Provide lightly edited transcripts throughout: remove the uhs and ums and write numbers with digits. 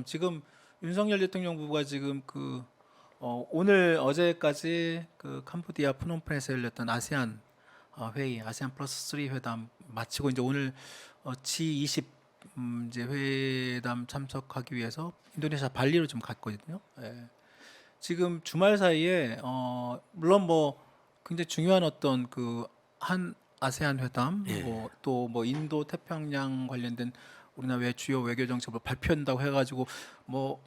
지금 윤석열 대통령 부부가 지금 오늘 어제까지 그 캄보디아 프놈펜에서 열렸던 아세안 회의, 아세안 플러스 3 회담 마치고 이제 오늘 G20 이제 회담 참석하기 위해서 인도네시아 발리로 좀 갔거든요. 예. 지금 주말 사이에 물론 뭐 굉장히 중요한 어떤 그 한 아세안 회담 예. 뭐 또 뭐 인도 태평양 관련된 우리나라 주요 외교 정책을 발표한다고 해가지고 뭐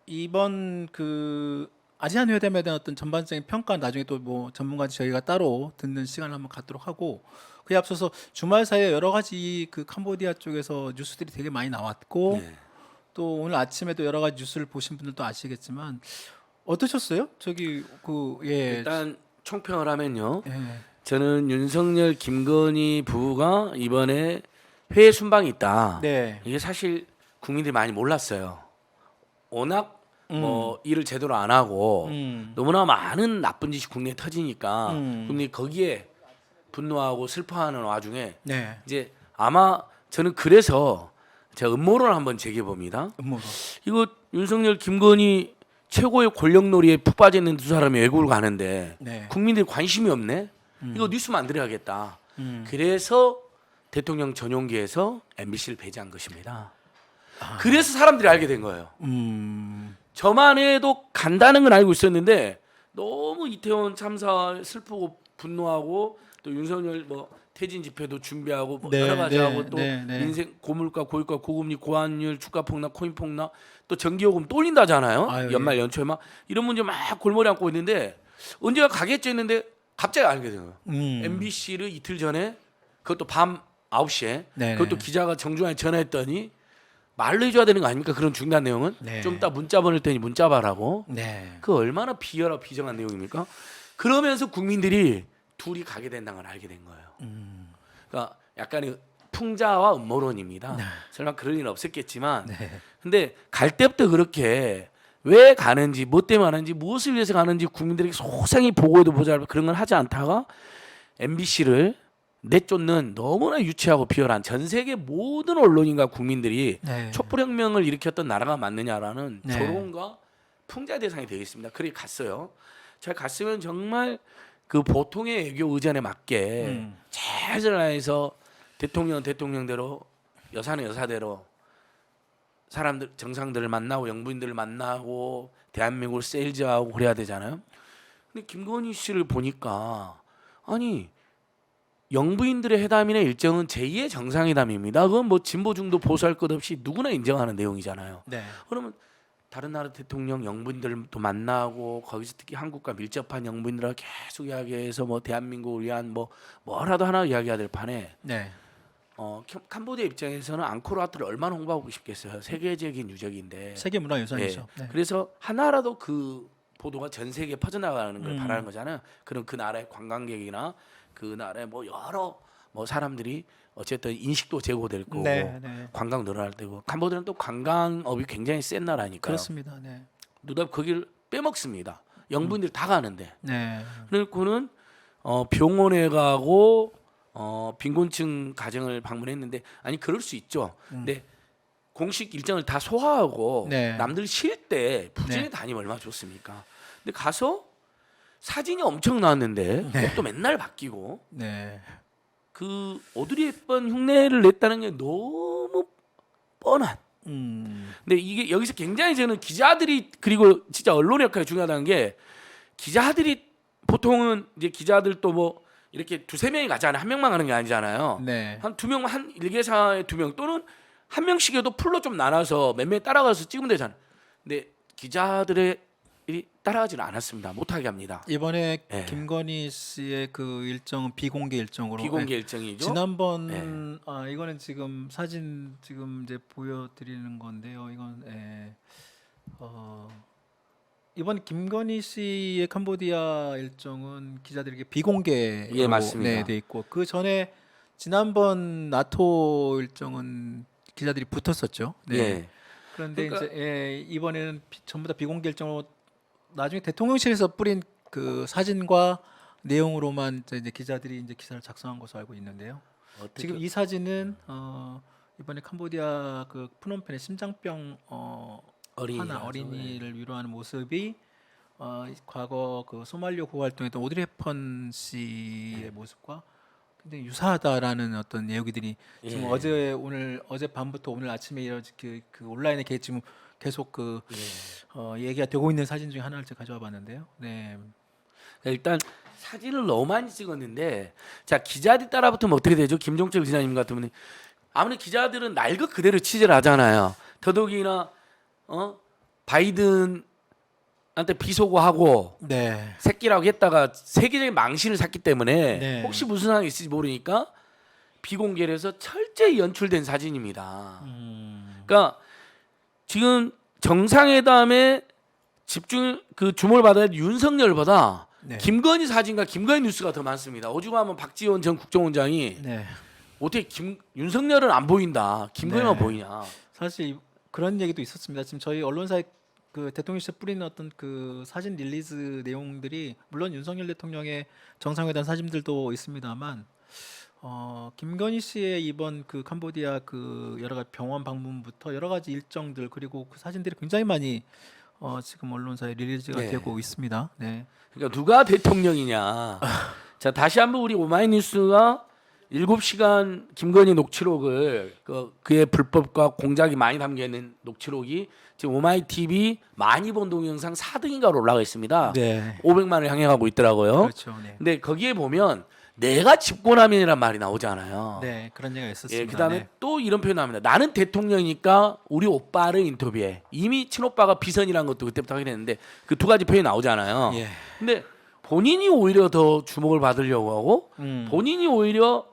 이번 그 아세안 회담에 대한 어떤 전반적인 평가 나중에 또 뭐 전문가 저희가 따로 듣는 시간을 한번 갖도록 하고 그에 앞서서 주말 사이에 여러 가지 그 캄보디아 쪽에서 뉴스들이 되게 많이 나왔고 네. 또 오늘 아침에도 여러 가지 뉴스를 보신 분들도 아시겠지만 어떠셨어요? 일단 총평을 하면요. 예. 저는 윤석열 김건희 부부가 이번에 회의 순방이 있다. 네. 이게 사실 국민들이 많이 몰랐어요. 워낙 뭐 일을 제대로 안 하고 너무나 많은 나쁜 짓이 국내에 터지니까 국민이 거기에 분노하고 슬퍼하는 와중에 네. 이제 아마 저는 그래서 제가 음모론을 한번 제기해 봅니다. 음모론. 이거 윤석열 김건희 최고의 권력놀이에 푹 빠져 있는 두 사람이 외국을 가는데 네. 국민들이 관심이 없네. 이거 뉴스 만들어야겠다. 그래서 대통령 전용기에서 MBC를 배제한 것입니다. 그래서 사람들이 알게 된 거예요. 저만 해도 간다는 건 알고 있었는데 너무 이태원 참사 슬프고 분노하고 또 윤석열 뭐 퇴진 집회도 준비하고 뭐 네, 여러 가지 네, 하고 또 네, 네. 인생 고물가 고유가 고금리 고환율 주가 폭락 코인 폭락 또 전기요금 또 올린다잖아요. 아유, 연말 연초에 막 이런 문제 막 골머리 앓고 있는데 언제가 가겠지 했는데 갑자기 알게 돼요. MBC를 이틀 전에 그것도 밤 9시에 네네. 그것도 기자가 정중하게 전화했더니 말로 해줘야 되는 거 아닙니까? 그런 중요한 내용은 네. 좀 이따 문자 보낼 테니 문자 봐라고. 네. 그 얼마나 비열하고 비정한 내용입니까? 그러면서 국민들이 둘이 가게 된다는 걸 알게 된 거예요. 그러니까 약간의 풍자와 음모론입니다. 설마 그럴 일은 없었겠지만 네. 근데 갈 때부터 그렇게 왜 가는지 뭐 때문에 가는지 무엇을 위해서 가는지 국민들에게 소상히 보고도 모자라고 그런 걸 하지 않다가 MBC를 내쫓는 너무나 유치하고 비열한 전 세계 모든 언론인과 국민들이 네. 촛불혁명을 일으켰던 나라가 맞느냐라는 네. 조롱과 풍자 대상이 되겠습니다. 그렇게 갔어요. 제가 갔으면 정말 그 보통의 외교 의전에 맞게 최선을 다해서 대통령은 대통령대로 여사는 여사대로 사람들 정상들을 만나고 영부인들을 만나고 대한민국을 세일즈하고 그래야 되잖아요. 근데 김건희 씨를 보니까 아니 영부인들의 회담이나 일정은 제2의 정상회담입니다. 그건 뭐 진보 중도 보수할 것 없이 누구나 인정하는 내용이잖아요. 네. 그러면 다른 나라 대통령 영부인들도 만나고 거기서 특히 한국과 밀접한 영부인들하고 계속 이야기해서 뭐 대한민국을 위한 뭐라도 하나 이야기해야 될 판에 네. 캄보디아 입장에서는 앙코르와트를 얼마나 홍보하고 싶겠어요. 세계적인 유적인데. 세계 문화 유산이죠. 예. 네. 그래서 하나라도 그 보도가 전 세계에 퍼져나가는 걸 바라는 거잖아요. 그럼 그 나라의 관광객이나 그 나라의 뭐 여러 뭐 사람들이 어쨌든 인식도 제고될 거고 네, 네. 관광 늘어날 때고 캄보디아는 또 관광업이 굉장히 센 나라니까요. 그렇습니다. 네. 누가 거기를 빼먹습니다. 영부인들 다 가는데. 네. 그리고는 병원에 가고 빈곤층 가정을 방문했는데 아니 그럴 수 있죠. 근데 공식 일정을 다 소화하고 네. 남들 쉴 때 부진에 네. 다니면 얼마나 좋습니까? 근데 가서 사진이 엄청 나왔는데 네. 옷도 맨날 바뀌고 네. 그 오드리 헵번 흉내를 냈다는 게 너무 뻔한. 근데 이게 여기서 굉장히 저는 기자들이 그리고 진짜 언론의 역할이 중요하다는 게 기자들이 보통은 이제 기자들도 뭐 이렇게 두세 명이 가잖아요. 한 명만 가는 게 아니잖아요. 네. 한 두 명, 한 일개사에 두 명 또는 한 명씩이라도 풀로 좀 나눠서 몇 명 따라가서 찍으면 되잖아요. 근데 기자들의 일이 따라가지는 않았습니다. 못하게 합니다. 이번에 예. 김건희 씨의 그 일정은 비공개 일정으로 비공개 일정이죠. 지난번 이거는 지금 사진 지금 이제 보여드리는 건데요. 이건 이번 김건희 씨의 캄보디아 일정은 기자들에게 비공개로 예, 맞습니다. 네, 돼 있고 그 전에 지난번 나토 일정은 기자들이 붙었었죠. 네. 예. 그런데 그러니까- 이제 이번에는 전부 다 비공개 일정으로 나중에 대통령실에서 뿌린 그 사진과 내용으로만 이제 기자들이 이제 기사를 작성한 것으로 알고 있는데요. 어떻게 지금 이 사진은 이번에 캄보디아 그 프놈펜의 심장병 어린이를 위로하는 모습이 과거 그 소말리아 구호 활동했던 오드리 헵번 씨의 모습과 굉장히 유사하다라는 어떤 얘기들이 지금 예. 어제 밤부터 오늘 아침에 이어진 그 온라인에 지금 계속 얘기가 되고 있는 사진 중에 하나를 제가 가져와 봤는데요. 네. 일단 사진을 너무 많이 찍었는데 자 기자들이 따라붙으면 어떻게 되죠? 김종철 기자님 같은 분이 아무래도 기자들은 날 것 그대로 취재를 하잖아요. 더더욱이나 바이든한테 비속어하고 네. 새끼라고 했다가 세계적인 망신을 샀기 때문에 네. 혹시 무슨 상황이 있을지 모르니까 비공개를 해서 철저히 연출된 사진입니다. 그러니까 지금 정상회담에 주목을 받아야 할 윤석열보다 네. 김건희 사진과 김건희 뉴스가 더 많습니다. 오죽하면 박지원 전 국정원장이 네. 어떻게 윤석열은 안 보인다, 김건희만 네. 보이냐. 사실 그런 얘기도 있었습니다. 지금 저희 언론사에 그 대통령실에 뿌리는 어떤 그 사진 릴리즈 내용들이 물론 윤석열 대통령의 정상회담 사진들도 있습니다만 김건희 씨의 이번 그 캄보디아 그 여러 가지 병원 방문부터 여러 가지 일정들 그리고 그 사진들이 굉장히 많이 지금 언론사에 릴리즈가 네. 되고 있습니다. 네. 그러니까 누가 대통령이냐. 자 다시 한번 우리 오마이뉴스가 7시간 김건희 녹취록을 그의 불법과 공작이 많이 담겨 있는 녹취록이 지금 오마이TV 많이 본 동영상 4등인가로 올라가 있습니다. 네. 500만을 향해 가고 있더라고요. 그렇죠. 네. 근데 거기에 보면 내가 집권하면이란 말이 나오잖아요. 네, 그런 얘기가 있었습니다. 예, 그다음에 네. 또 이런 표현 나옵니다. 나는 대통령이니까 우리 오빠를 인터뷰해. 이미 친오빠가 비선이라는 것도 그때부터 하긴 했는데 그 두 가지 표현이 나오잖아요. 예. 근데 본인이 오히려 더 주목을 받으려고 하고 본인이 오히려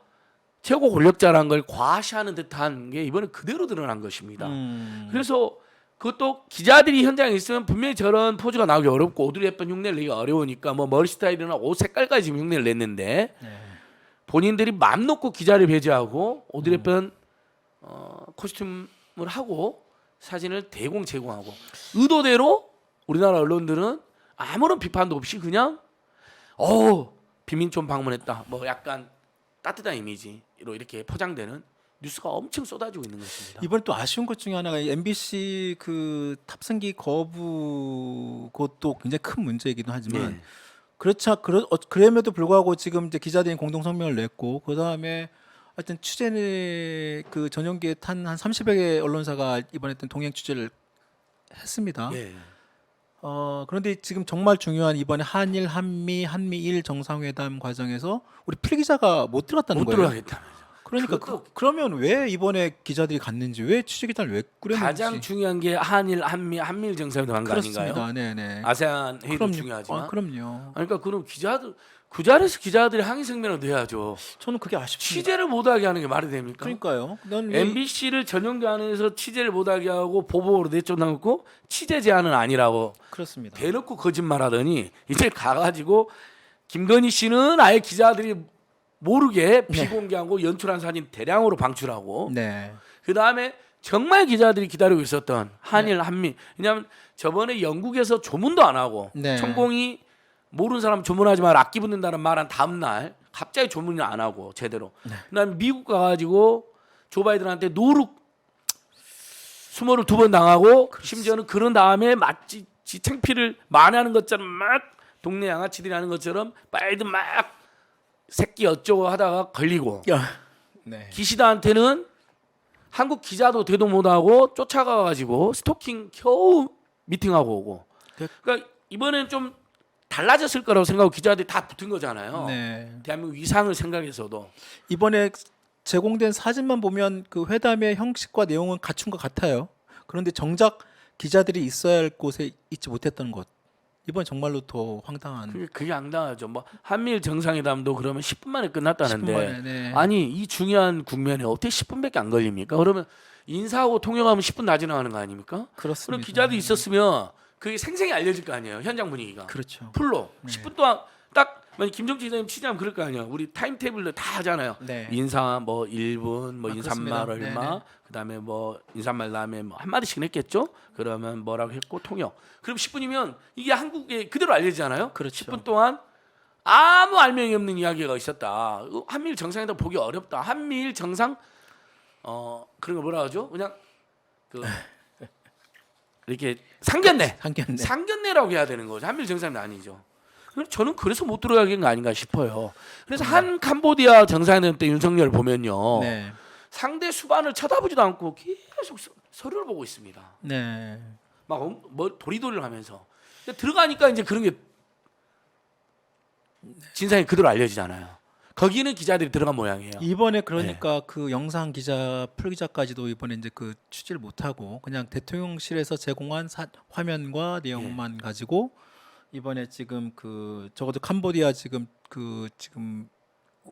최고 권력자라는 걸 과시하는 듯한 게 이번에 그대로 드러난 것입니다. 그래서 그것도 기자들이 현장에 있으면 분명히 저런 포즈가 나오기 어렵고 오드리 헵번 흉내를 내기가 어려우니까 뭐 머리 스타일이나 옷 색깔까지 지금 흉내를 냈는데 네. 본인들이 맘 놓고 기자를 배제하고 오드리 헵번 코스튬을 하고 사진을 대공 제공하고 의도대로 우리나라 언론들은 아무런 비판도 없이 그냥 빈민촌 방문했다 뭐 약간 따뜻한 이미지로 이렇게 포장되는 뉴스가 엄청 쏟아지고 있는 것입니다. 이번에 또 아쉬운 것 중에 하나가 MBC 그 탑승기 거부 그것도 굉장히 큰 문제이기도 하지만 네. 그럼에도 불구하고 지금 이제 기자들이 공동 성명을 냈고 그 다음에 하여튼 취재는 그 전용기에 탄 한 30여 개 언론사가 이번에 동행 취재를 했습니다. 예. 그런데 지금 정말 중요한 이번에 한일, 한미, 한미일 정상회담 과정에서 우리 필기자가 못 들어갔다는 못 거예요. 들어가겠다면서. 그러니까 그것도- 그러면 왜 이번에 기자들이 갔는지 왜 취재기자를 왜 꾸렸는지 가장 중요한 게 한일, 한미일 정상회담 한거 아닌가요? 그렇습니다. 네네. 아세안 회의도 그럼요. 중요하지만. 그럼요. 그러니까 그럼 기자들 그 자리에서 기자들이 항의声明을 해야죠. 저는 그게 아쉽습니다. 취재를 못하게 하는 게 말이 됩니까? 그러니까요. 난 MBC를 전용기 안에서 취재를 못하게 하고 보복으로 내쫓아놓고 취재 제한은 아니라고 그렇습니다. 대놓고 거짓말하더니 이제 가가지고 김건희 씨는 아예 기자들이 모르게 비공개하고 연출한 사진 대량으로 방출하고 네. 그 다음에 정말 기자들이 기다리고 있었던 한일 한미 왜냐하면 저번에 영국에서 조문도 안 하고 네. 천공이 모르는 사람 조문하지 마라 악기 붙는다는 말한 다음 날 갑자기 조문을 안 하고 제대로 그다음에 미국 가가지고 조 바이든한테 노룩 수모를 2번 당하고 심지어는 그런 다음에 마치 지 창피를 만회하는 것처럼 막 동네 양아치들이 하는 것처럼 바이든 막 새끼 어쩌고 하다가 걸리고 네. 기시다한테는 한국 기자도 대도 못하고 쫓아가가지고 스토킹 겨우 미팅하고 오고 그러니까 이번엔 좀 달라졌을 거라고 생각하고 기자들이 다 붙은 거잖아요. 네. 대한민국 위상을 생각해서도 이번에 제공된 사진만 보면 그 회담의 형식과 내용은 갖춘 것 같아요. 그런데 정작 기자들이 있어야 할 곳에 있지 못했던 것. 이번 정말로 더 황당한. 그게 앙당하죠. 뭐 한미일 정상회담도 그러면 10분 만에 끝났다는데 10분 만에, 네. 아니 이 중요한 국면에 어떻게 10분밖에 안 걸립니까? 그러면 인사하고 통역하면 10분 다 지나가는 거 아닙니까? 그렇습니다. 그럼 기자들이 있었으면 그게 생생히 알려질 거 아니에요. 현장 분위기가. 그렇죠. 풀로 10분 동안 딱 만약 김정치 기자님 취재하면 그럴 거 아니에요. 우리 타임테이블로 다 하잖아요. 네. 인사 뭐 1분, 뭐 인사말 그렇습니다. 얼마, 네네. 그다음에 뭐 인사말 다음에 뭐 한마디씩 했겠죠. 그러면 뭐라고 했고 통역. 그럼 10분이면 이게 한국에 그대로 알려지잖아요. 그렇죠. 10분 동안 아무 알맹이 없는 이야기가 있었다. 한미일 정상회담 보기 어렵다. 한미일 정상 그런 거 뭐라 하죠? 그냥 그 이렇게 상견례, 상견례. 상견례라고 해야 되는 거죠. 한미일 정상회담 아니죠. 저는 그래서 못 들어가는 거 아닌가 싶어요. 그래서 한 캄보디아 정상회담 때 윤석열 보면요, 네. 상대 수반을 쳐다보지도 않고 계속 서류를 보고 있습니다. 네. 막 뭐 도리도리를 하면서 들어가니까 이제 그런 게 진상이 그대로 알려지잖아요. 거기는 기자들이 들어간 모양이에요. 이번에 그러니까 그 영상 기자 풀 기자까지도 이번에 이제 그 취재를 못 하고 그냥 대통령실에서 제공한 화면과 내용만 가지고 이번에 지금 그 적어도 캄보디아 지금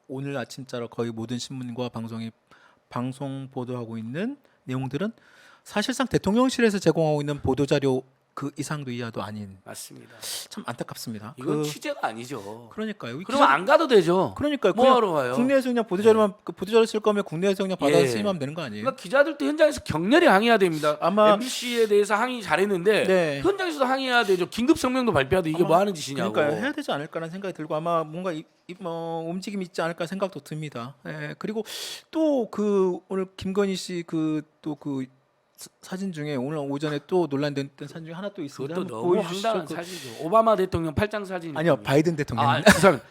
오늘 아침자로 거의 모든 신문과 방송 보도하고 있는 내용들은 사실상 대통령실에서 제공하고 있는 보도 자료 그 이상도 이하도 아닌 맞습니다. 참 안타깝습니다. 이건 취재가 아니죠. 그러니까요. 그러면 안 가도 되죠. 그러니까요. 뭐하러 가요? 국내에서 그냥 보도자료만 그 보도자료 쓸 거면 국내에서 그냥 받아서 예. 쓰면 되는 거 아니에요? 그러니까 기자들도 현장에서 격렬히 항의해야 됩니다. 아마 MBC에 대해서 항의 잘했는데 네. 현장에서도 항의해야 되죠. 긴급 성명도 발표하도 이게 아마 뭐 하는 짓이냐고. 그러니까 해야 되지 않을까라는 생각이 들고 아마 뭔가 움직임이 있지 않을까 생각도 듭니다. 예, 그리고 또 그 오늘 김건희 씨 사진 중에 오늘 오전에 또 논란됐던 사진 중에 하나 또 있습니다. 그것도 한번 너무 보여주시죠. 황당한 사진이죠. 오바마 대통령 팔짱 사진. 아니요, 바이든 대통령. 아, 죄송합니다.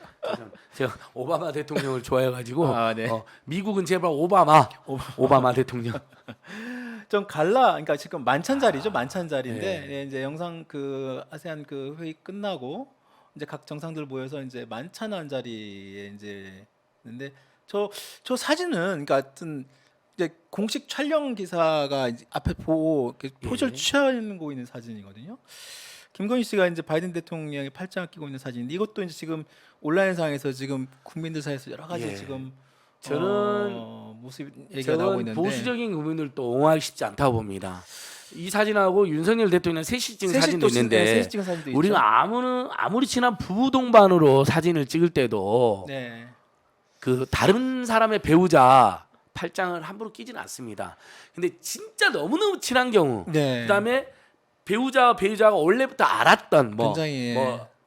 제가 오바마 대통령을 좋아해가지고 네. 미국은 제발 오바마 대통령. 좀 그러니까 지금 만찬 자리죠, 만찬 자리인데 네. 예, 이제 영상 그 아세안 그 회의 끝나고 이제 각 정상들 모여서 이제 만찬한 자리에 이제 있는데 저 사진은 그러니까 하여튼 이제 공식 촬영 기사가 이제 앞에 보고 이렇게 포즈를 예. 취하고 있는 사진이거든요. 김건희 씨가 이제 바이든 대통령이 팔짱을 끼고 있는 사진인데 이것도 이제 지금 온라인상에서 지금 국민들 사이에서 여러 가지 예. 지금 저는 모습 얘기가 나오고 저는 있는데 보수적인 국민들도 옹호하기 쉽지 않다고 봅니다. 이 사진하고 윤석열 대통령 셋이 찍은 사진도 있는데 셋이 찍은 사진도 우리가 있죠. 아무리 친한 부부 동반으로 사진을 찍을 때도 네. 그 다른 사람의 배우자 팔짱을 함부로 끼지는 않습니다. 근데 진짜 너무너무 친한 경우, 네. 그다음에 배우자가 원래부터 알았던 굉장히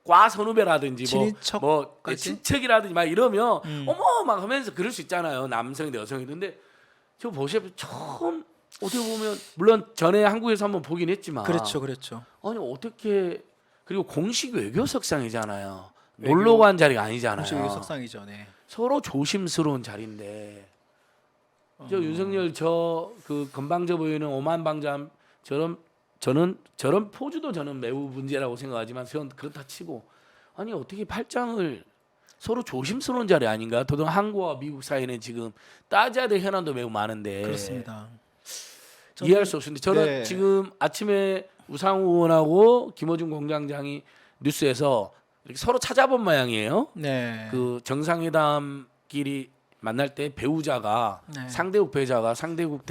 과 선후배라든지 친인척까지? 친척이라든지 막 이러면 음. 어머 막 하면서 그럴 수 있잖아요. 남성이든 여성이든. 근데 저 보세요. 처음 어떻게 보면 물론 전에 한국에서 한번 보긴 했지만 그렇죠. 아니 어떻게 그리고 공식 외교석상이잖아요. 놀러 간 자리가 아니잖아요. 공식 외교 석상이죠. 네. 서로 조심스러운 자리인데 저 윤석열 그 건방져 보이는 오만 방자 저는 포즈도 저는 매우 문제라고 생각하지만 저는 그렇다 치고 아니 어떻게 팔짱을 서로 조심스러운 자리 아닌가? 더더욱 한국과 미국 사이는 지금 따져야 될 현안도 매우 많은데 그렇습니다. 이해할 수 없는데 저는 네. 지금 아침에 우상호 의원하고 김어준 공장장이 뉴스에서 이렇게 서로 찾아본 모양이에요. 네. 그 정상회담끼리 만날 때 배우자가 네. 상대국 배우자가 상대국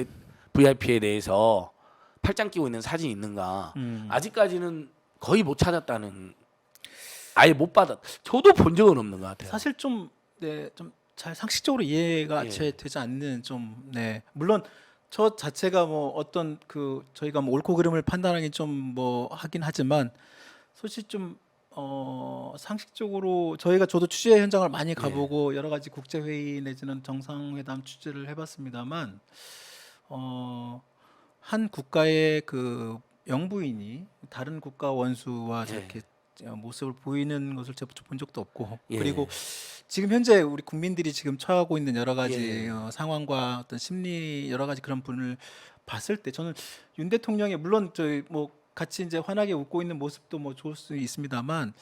VIP에 대해서 팔짱 끼고 있는 사진이 있는가? 아직까지는 거의 못 찾았다는 아예 못 받았. 저도 본 적은 없는 것 같아요. 사실 좀 잘 상식적으로 이해가 예. 채 되지 않는 물론 저 자체가 뭐 어떤 저희가 뭐 옳고 그름을 판단하기 좀 하긴 하지만 솔직히 좀 상식적으로 저도 취재 현장을 많이 가보고 여러 가지 국제 회의 내지는 정상회담 취재를 해봤습니다만 한 국가의 그 영부인이 다른 국가 원수와 예. 저렇게 모습을 보이는 것을 제가 본 적도 없고 예. 그리고 지금 현재 우리 국민들이 지금 처하고 있는 여러 가지 예. 상황과 어떤 심리 여러 가지 그런 분을 봤을 때 저는 윤 대통령이 물론 저희 같이 이제 환하게 웃고 있는 모습도 좋을 수 있습니다만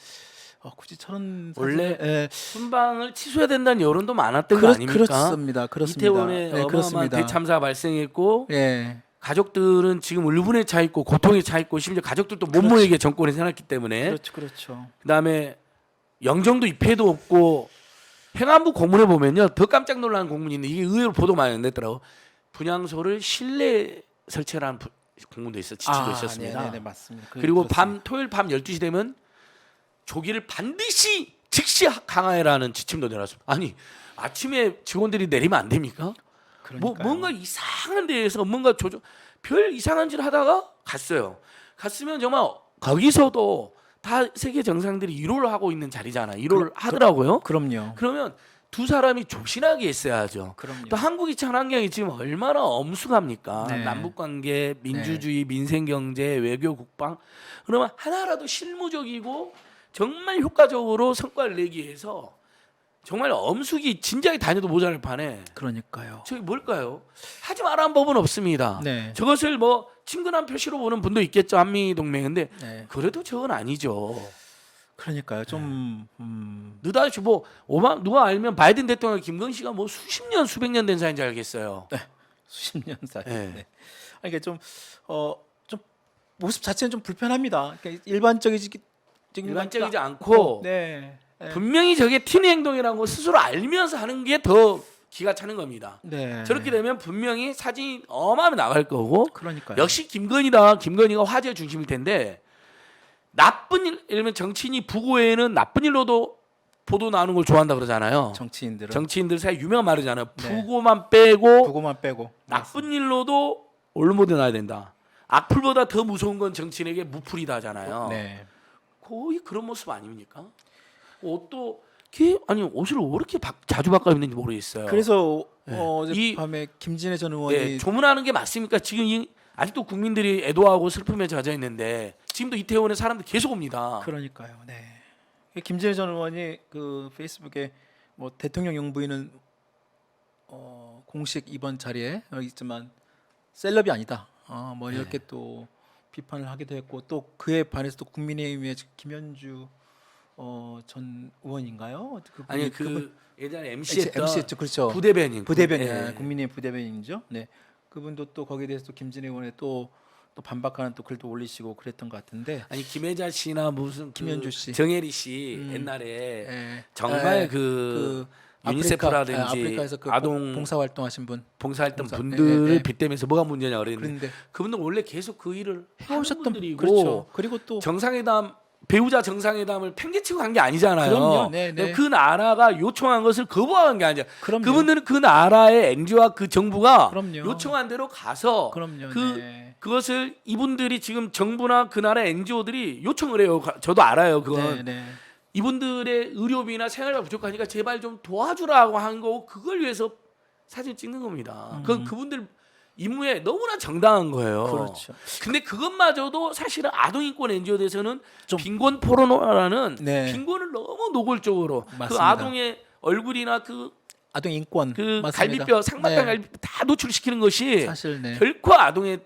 굳이 저런 원래 순방을 취소해야 된다는 여론도 많았던 거 아닙니까? 그렇습니다. 이태원에 어마어마한 그렇습니다. 대참사 발생했고 예. 가족들은 지금 울분에 차 있고 고통에 차 있고 심지어 가족들도 못 모이게 정권에 세놨기 때문에 그렇죠. 그다음에 영정도 입회도 없고 행안부 공문에 보면요 더 깜짝 놀라는 공문이 있는데 이게 의외로 보도 많이 안 됐더라고. 분향소를 실내 설치라는 공문도 지침도 있었습니다. 네, 맞습니다. 그리고 토요일 밤 12시 되면 조기를 반드시 즉시 강화해라는 지침도 내놨습니다. 아니 아침에 직원들이 내리면 안 됩니까? 뭔가 이상한 데에서 뭔가 별 이상한 짓을 하다가 갔으면 정말 거기서도 다 세계 정상들이 1호를 하고 있는 자리잖아요. 1호를 하더라고요. 그럼요. 그러면 두 사람이 조신하게 있어야죠. 그럼요. 또 한국이 참 환경이 지금 얼마나 엄숙합니까? 네. 남북 관계, 민주주의, 민생 경제, 외교 국방. 그러면 하나라도 실무적이고 정말 효과적으로 성과를 내기 위해서 정말 엄숙이 진작에 다녀도 모자랄 판에 그러니까요. 저기 뭘까요? 하지 말라는 법은 없습니다. 네. 저것을 뭐 친근한 표시로 보는 분도 있겠죠. 한미 동맹인데 네. 그래도 저건 아니죠. 그러니까요. 좀 느닷없이 뭐 누가 알면 바이든 대통령 김건희 씨가 뭐 수십 년 수백 년 된 사이인지 알겠어요. 수십 년 사이. 네. 네. 아니, 이게 좀 모습 자체는 좀 불편합니다. 그러니까 일반적이지 않고 네. 네. 분명히 저게 티니 행동이라는 거 스스로 알면서 하는 게 더 기가 차는 겁니다. 네. 저렇게 되면 분명히 사진이 어마어마하게 나갈 거고 그러니까요. 역시 김건희다. 김건희가 화제 중심일 텐데 나쁜 일, 예를 들면 정치인이 부고에는 나쁜 일로도 보도 나오는 걸 좋아한다 그러잖아요. 정치인들은 정치인들 사이 유명한 말이잖아요. 네. 부고만 빼고 그거만 빼고 나쁜 일로도 언론보도 나야 된다. 악플보다 더 무서운 건 정치인에게 무풀이다잖아요. 네. 거의 그런 모습 아닙니까? 옷도 아니 옷을 왜 이렇게 자주 바꿔 입는지 모르겠어요. 그래서 네. 어젯밤에 김진애 전 의원이 네, 조문하는 게 맞습니까? 지금 아직도 국민들이 애도하고 슬픔에 젖어 있는데 지금도 이태원에 사람들 계속 옵니다. 그러니까요. 네. 김진애 전 의원이 그 페이스북에 뭐 대통령 영부인은 공식 이번 자리에 있지만 셀럽이 아니다. 뭐 이렇게 또 비판을 하기도 했고 또 그에 반해서 또 국민의힘의 김현주 전 의원인가요? 아니 그분 예전에 MC했던 MC였죠. 그렇죠. 부대변인 부대변인 예. 국민의힘 부대변인이죠. 네. 그분도 또 거기에 대해서 또 김진애 의원의 또 반박하는 또 글도 올리시고 그랬던 것 같은데 아니 김혜자 씨나 무슨 김현주 씨. 정혜리 씨 옛날에 예. 정말 예. 그 아프리카, 유니세프라든지 아프리카에서 그 아동 봉사활동하신 분 봉사했던 봉사. 분들을 예, 예. 빗대면서 뭐가 문제냐 그랬는데 그런데 그분들 원래 계속 그 일을 해오셨던 해오셨던 분들이고 그렇죠. 그리고 또 정상회담 배우자 정상회담을 팽개치고 간 게 아니잖아요. 그럼요. 네, 네. 그 나라가 요청한 것을 거부한 게 아니야. 그럼요. 그분들은 그 나라의 NGO와 그 정부가 그럼요. 요청한 대로 가서 그럼요. 그 네. 그것을 이분들이 지금 정부나 그 나라 NGO들이 요청을 해요. 저도 알아요. 그건 네, 네. 이분들의 의료비나 생활비가 부족하니까 제발 좀 도와주라고 한 거고 그걸 위해서 사진 찍는 겁니다. 그건 그분들 임무에 너무나 정당한 거예요. 그렇죠. 근데 그것마저도 사실은 아동인권 NGO에서는 좀- 빈곤 포르노라는 네. 빈곤을 너무 노골적으로 그 맞습니다. 아동의 얼굴이나 그 아동 인권 맞습니다. 갈비뼈 상박한 네. 갈비뼈 다 노출시키는 것이 사실 네. 결코 아동의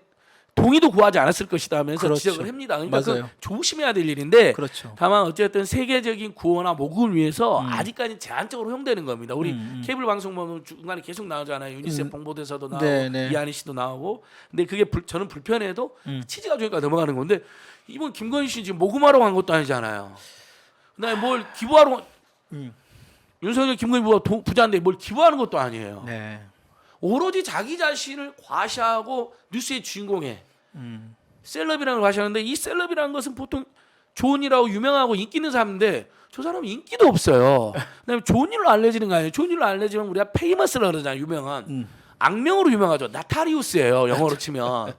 동의도 구하지 않았을 것이다 하면서 그렇죠. 지적을 합니다. 그러니까 맞아요. 그건 조심해야 될 일인데 그렇죠. 다만 어쨌든 세계적인 구호나 모국을 위해서 아직까지 제한적으로 허용되는 겁니다. 우리 케이블 방송 보면 중간에 계속 나오잖아요. 유니세프 홍보대사도 나오고 네, 네. 이한희 씨도 나오고. 근데 그게 저는 불편해도 취지가 좋으니까 넘어가는 건데 이번 김건희 씨 지금 모금하러 간 것도 아니잖아요. 그다음에 뭘 기부하러 윤석열 김건희 부자인데 뭘 기부하는 것도 아니에요. 네. 오로지 자기 자신을 과시하고 뉴스의 주인공에 음. 셀럽이라는 걸 과시하는데 이 셀럽이라는 것은 보통 좋은 일하고 유명하고 인기 있는 사람인데 저 사람은 인기도 없어요. 그다음에 좋은 일로 알려지는 거 아니에요. 좋은 일로 알려지면 우리가 페이머스라고 그러잖아요. 유명한 악명으로 유명하죠. 나타리우스예요. 영어로 치면.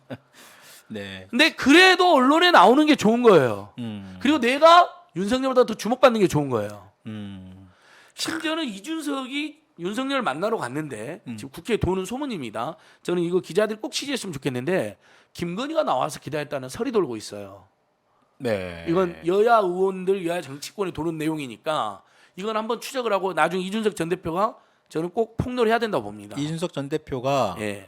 네. 근데 그래도 언론에 나오는 게 좋은 거예요. 그리고 내가 윤석열보다 더 주목받는 게 좋은 거예요. 심지어는 이준석이 윤석열 만나러 갔는데 지금 국회에 도는 소문입니다. 저는 이거 기자들 꼭 취재했으면 좋겠는데 김건희가 나와서 기다렸다는 설이 돌고 있어요. 네. 이건 여야 의원들, 여야 정치권에 도는 내용이니까 이건 한번 추적을 하고 나중에 이준석 전 대표가 저는 꼭 폭로를 해야 된다고 봅니다. 이준석 전 대표가 예.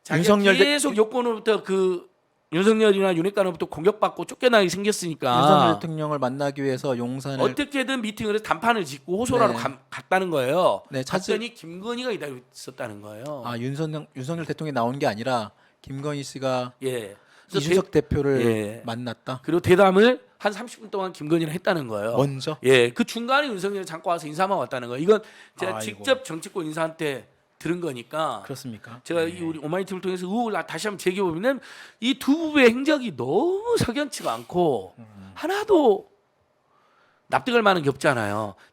자기가 윤석열 계속 여권으로부터 그 윤석열이나 윤핵관으로부터 공격받고 쫓겨나게 생겼으니까 윤석열 대통령을 만나기 위해서 용산을 어떻게든 미팅을 해서 단판을 짓고 호소를 네. 하러 갔다는 거예요. 네, 갔더니 김건희가 기다리고 있었다는 거예요. 윤석열 대통령이 나온 게 아니라 김건희 씨가 예. 그래서 이준석 대표를 예. 만났다. 그리고 대담을 한 30분 동안 김건희랑 했다는 거예요. 먼저 예, 그 중간에 윤석열이 잠깐 와서 인사만 왔다는 거예요. 이건 제가 아이고. 직접 정치권 인사한테 들은 거니까 그렇습니까? 제가 이 우리 오마이티를 통해서 의혹을 다시 한번 제기해보면 이 두 부부의 행적이 너무 석연치가 않고 하나도 납득할 만한 게 없잖아요.